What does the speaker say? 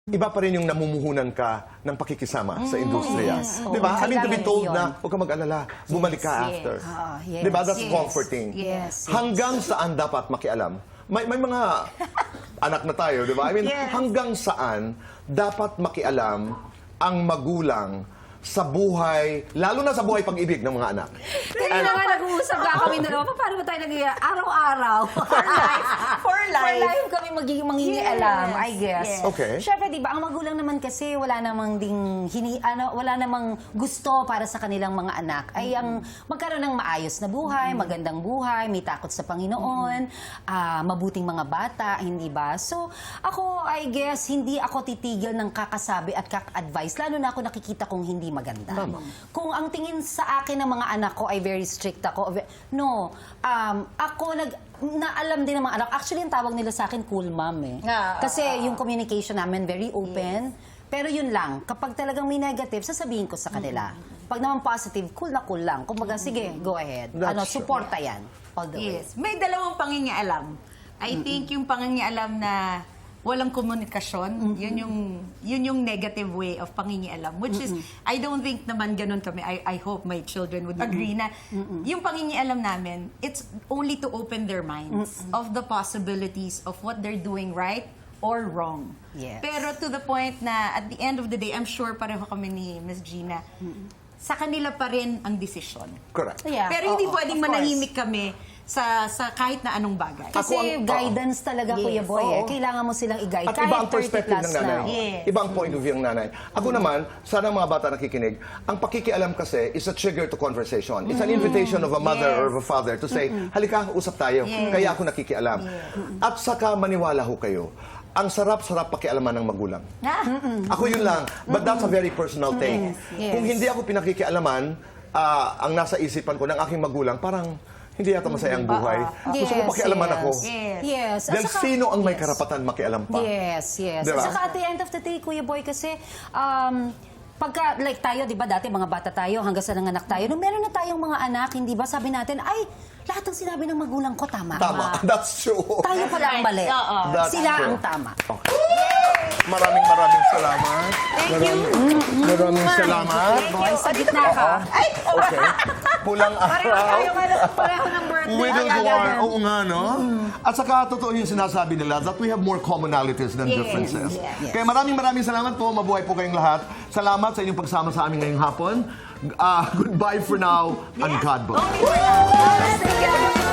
iba pa rin yung namumuhunan ka ng pakikisama sa industriya. Yes. Di ba? I mean, to be Kailangan told yun. na huwag ka mag-alala, bumalik ka Yes. after. Yes. Di ba? That's Yes. comforting. Yes. Hanggang saan dapat makialam? May mga anak na tayo, di ba? I mean, Yes. hanggang saan dapat makialam ang magulang sa buhay, lalo na sa buhay pag-ibig ng mga anak. Kanina nga nag-uusap nga kami dalawa, paano ba tayo araw-araw? For life. For life kami magiging mangingialam, I guess. Yes. Okay. Siyempre, di ba, ang magulang naman kasi wala namang wala namang gusto para sa kanilang mga anak ay ang magkaroon ng maayos na buhay, magandang buhay, may takot sa Panginoon, mabuting mga bata, hindi ba? So, ako, I guess, hindi ako titigil ng kakasabi at kaka-advise, lalo na ako nakikita kong hindi maganda. Kung ang tingin sa akin ng mga anak ko ay very strict ako, ako naalam din ng mga anak. Actually, ang tawag nila sa akin, cool mom eh. Kasi yung communication namin very open. Pero yun lang, kapag talagang may negative, sasabihin ko sa kanila. Pag naman positive, cool lang. Kumbaga, sige, go ahead. That's true. Suporta yan. All the way. Yes. May dalawang pangingialam. I think yung pangingialam na walang komunikasyon, yun yung negative way of pangingialam, which is, I don't think naman ganun kami. I hope my children would agree na yung pangingialam namin, it's only to open their minds of the possibilities of what they're doing right or wrong. Yes. Pero to the point na at the end of the day, I'm sure pareho kami ni Miss Gina, sa kanila pa rin ang desisyon. Correct. Yeah, Pero hindi oo, pwedeng of course. manahimik kami sa kahit na anong bagay. Kasi Ako guidance talaga, Kuya Yes, Boy. Eh. oo. Kailangan mo silang i-guide. At Kahit iba ang 30 perspective plus ng nanay. na. Yes. Iba ang point of view ng nanay. Ako naman, sana mga bata nakikinig, ang pakikialam kasi is a trigger to conversation. It's an invitation of a mother Yes. or of a father to say, halika, usap tayo. Yes. Kaya ako nakikialam. At saka maniwala ho kayo. Ang sarap-sarap pakialaman ng magulang. Ako yun lang. But that's a very personal thing. Yes. Kung hindi ako pinakikialaman, ang nasa isipan ko ng aking magulang, parang hindi yata masaya ang buhay. Gusto ko Yes, pakialaman yes. ako. Yes. Yes. At Dahil saka- sino ang may yes. karapatan makialam pa? Yes, yes. Diba? At saka at the end of the day, Kuya Boy, kasi pagka, like tayo, di ba, dati mga bata tayo, hanggang sa nanganak tayo, nung meron na tayong mga anak, hindi ba, sabi natin, ay, lahat ng sinabi ng magulang ko, tama. Tama. That's true. Tayo pala ang mali. Oo. That's Sila true. ang tama. Maraming salamat. Maraming salamat. Boy, sa gitna ka. Okay. Pulang araw. Pareho ng birthday. Widow's War. Oo nga, no? At saka, totoo yung sinasabi nila that we have more commonalities than differences. yes. Kaya maraming salamat po. Mabuhay po kayong lahat. Salamat sa inyong pagsama sa amin ngayong hapon. Goodbye for now and God bless. Only for now.